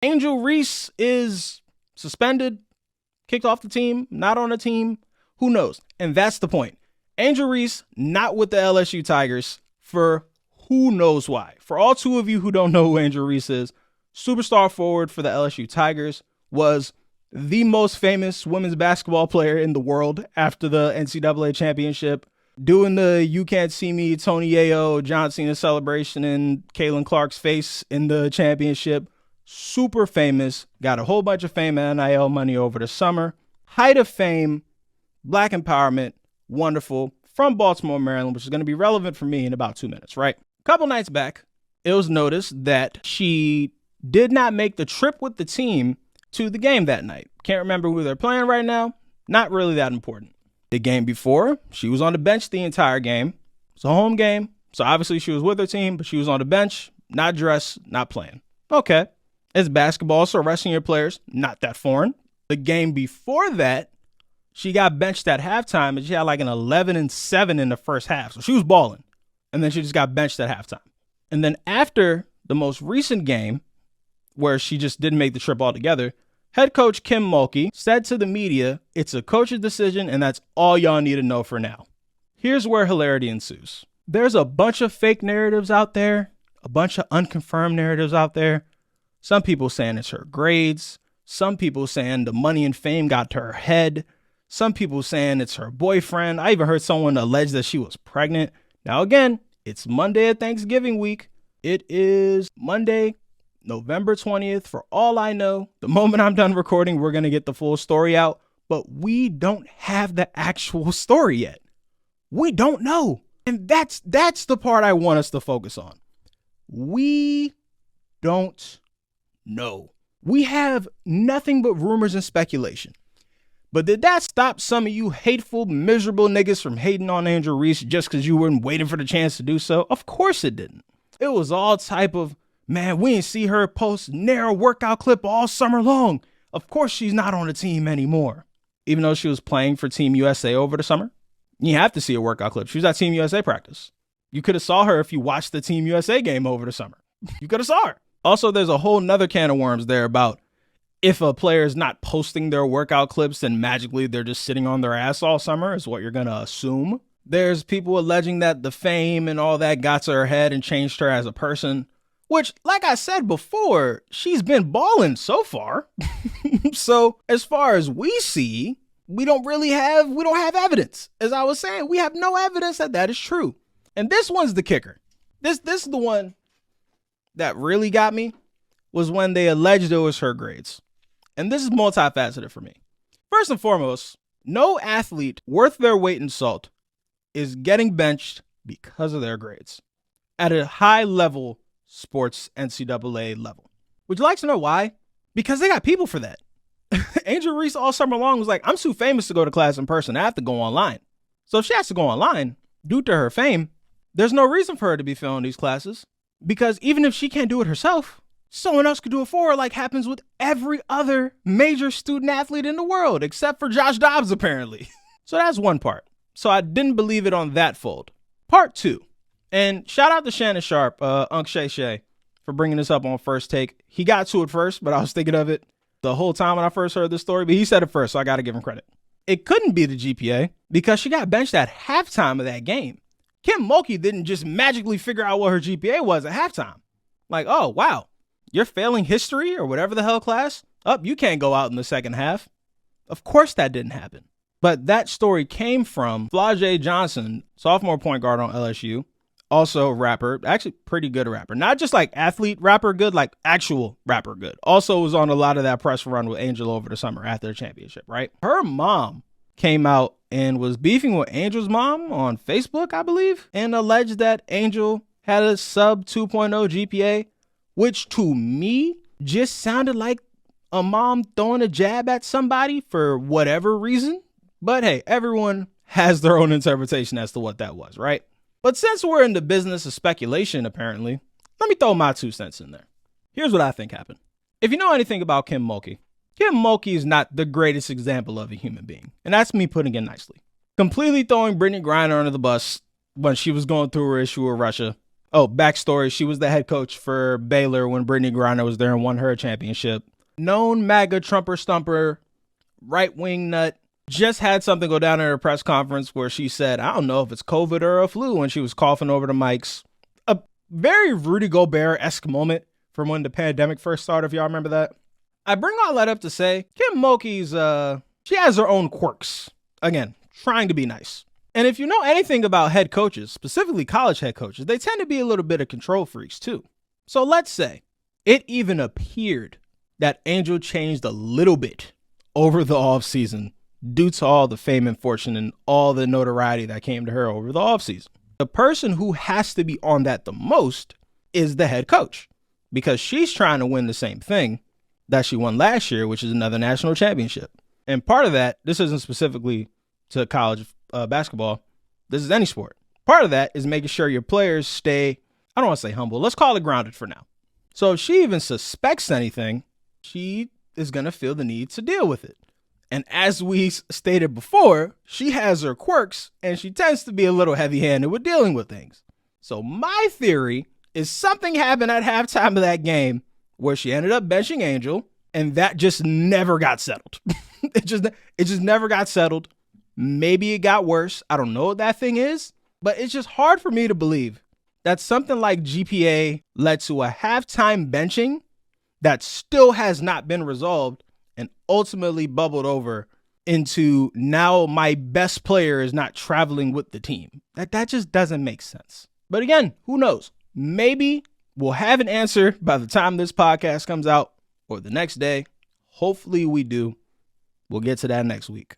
Angel Reese is suspended, kicked off the team, not on the team. Who knows? And that's the point. Angel Reese, not with the LSU Tigers for who knows why. For all two of you who don't know who Angel Reese is, superstar forward for the LSU Tigers, was the most famous women's basketball player in the world after the NCAA championship, doing the "You Can't See Me" Tony Ayo, John Cena celebration in Caitlin Clark's face in the championship. Super famous, got a whole bunch of fame and NIL money over the summer. Height of fame, black empowerment, wonderful, from Baltimore, Maryland, which is going to be relevant for me in about 2 minutes, right? A couple nights back, it was noticed that she did not make the trip with the team to the game that night. Can't remember who they're playing right now. Not really that important. The game before, she was on the bench the entire game. It's a home game, so obviously she was with her team, but she was on the bench, not dressed, not playing. Okay. It's basketball, so resting your players, not that foreign. The game before that, she got benched at halftime, and she had like an 11-7 in the first half. So she was balling, and then she just got benched at halftime. And then after the most recent game, where she just didn't make the trip altogether, head coach Kim Mulkey said to the media, it's a coach's decision, and that's all y'all need to know for now. Here's where hilarity ensues. There's a bunch of fake narratives out there, a bunch of unconfirmed narratives out there. Some people saying it's her grades. Some people saying the money and fame got to her head. Some people saying it's her boyfriend. I even heard someone allege that she was pregnant. Now, again, it's Monday of Thanksgiving week. It is Monday, November 20th. For all I know, the moment I'm done recording, we're going to get the full story out. But we don't have the actual story yet. We don't know. And that's the part I want us to focus on. We don't know. We have nothing but rumors and speculation. But did that stop some of you hateful, miserable niggas from hating on Angel Reese just because you weren't waiting for the chance to do so? Of course it didn't. It was all type of, man, we didn't see her post narrow workout clip all summer long. Of course she's not on the team anymore. Even though she was playing for Team USA over the summer, you have to see a workout clip. She was at Team USA practice. You could have saw her if you watched the Team USA game over the summer. You could have saw her. Also, there's a whole nother can of worms there about if a player is not posting their workout clips, then magically they're just sitting on their ass all summer is what you're going to assume. There's people alleging that the fame and all that got to her head and changed her as a person, which, like I said before, she's been balling so far. So as far as we see, we don't have evidence. As I was saying, we have no evidence that that is true. And this one's the kicker. This is the one that really got me, was when they alleged it was her grades. And this is multifaceted for me. First and foremost, no athlete worth their weight in salt is getting benched because of their grades at a high level sports NCAA level. Would you like to know why? Because they got people for that. Angel Reese all summer long was like, I'm too famous to go to class in person. I have to go online. So if she has to go online, due to her fame, there's no reason for her to be failing these classes. Because even if she can't do it herself, someone else could do it for her, like happens with every other major student athlete in the world, except for Josh Dobbs, apparently. So that's one part. So I didn't believe it on that fold. Part two, and shout out to Shannon Sharp, Unc Shay Shay, for bringing this up on First Take. He got to it first, but I was thinking of it the whole time when I first heard this story, but he said it first, so I got to give him credit. It couldn't be the GPA because she got benched at halftime of that game. Kim Mulkey didn't just magically figure out what her GPA was at halftime. Like, oh, wow, you're failing history or whatever the hell class? You can't go out in the second half. Of course that didn't happen. But that story came from Flau'jae Johnson, sophomore point guard on LSU, also rapper, actually pretty good rapper. Not just like athlete rapper good, like actual rapper good. Also was on a lot of that press run with Angel over the summer after the championship, right? Her mom came out and was beefing with Angel's mom on Facebook, I believe, and alleged that Angel had a sub 2.0 GPA, which to me just sounded like a mom throwing a jab at somebody for whatever reason. But hey, everyone has their own interpretation as to what that was, right? But since we're in the business of speculation, apparently, let me throw my 2 cents in there. Here's what I think happened. If you know anything about Kim Mulkey is not the greatest example of a human being. And that's me putting it nicely. Completely throwing Brittany Griner under the bus when she was going through her issue with Russia. Oh, backstory. She was the head coach for Baylor when Brittany Griner was there and won her a championship. Known MAGA Trumper Stumper, right-wing nut. Just had something go down in her press conference where she said, I don't know if it's COVID or a flu, when she was coughing over the mics. A very Rudy Gobert-esque moment from when the pandemic first started, if y'all remember that. I bring all that up to say, Kim Mulkey's, she has her own quirks. Again, trying to be nice. And if you know anything about head coaches, specifically college head coaches, they tend to be a little bit of control freaks too. So let's say it even appeared that Angel changed a little bit over the offseason due to all the fame and fortune and all the notoriety that came to her over the offseason. The person who has to be on that the most is the head coach, because she's trying to win the same thing that she won last year, which is another national championship. And part of that, this isn't specifically to college basketball, this is any sport. Part of that is making sure your players stay, I don't want to say humble, let's call it grounded for now. So if she even suspects anything, she is going to feel the need to deal with it. And as we stated before, she has her quirks and she tends to be a little heavy-handed with dealing with things. So my theory is something happened at halftime of that game where she ended up benching Angel, and that just never got settled. It just never got settled. Maybe it got worse. I don't know what that thing is, but it's just hard for me to believe that something like GPA led to a halftime benching that still has not been resolved and ultimately bubbled over into now my best player is not traveling with the team. That just doesn't make sense. But again, who knows? Maybe we'll have an answer by the time this podcast comes out or the next day. Hopefully we do. We'll get to that next week.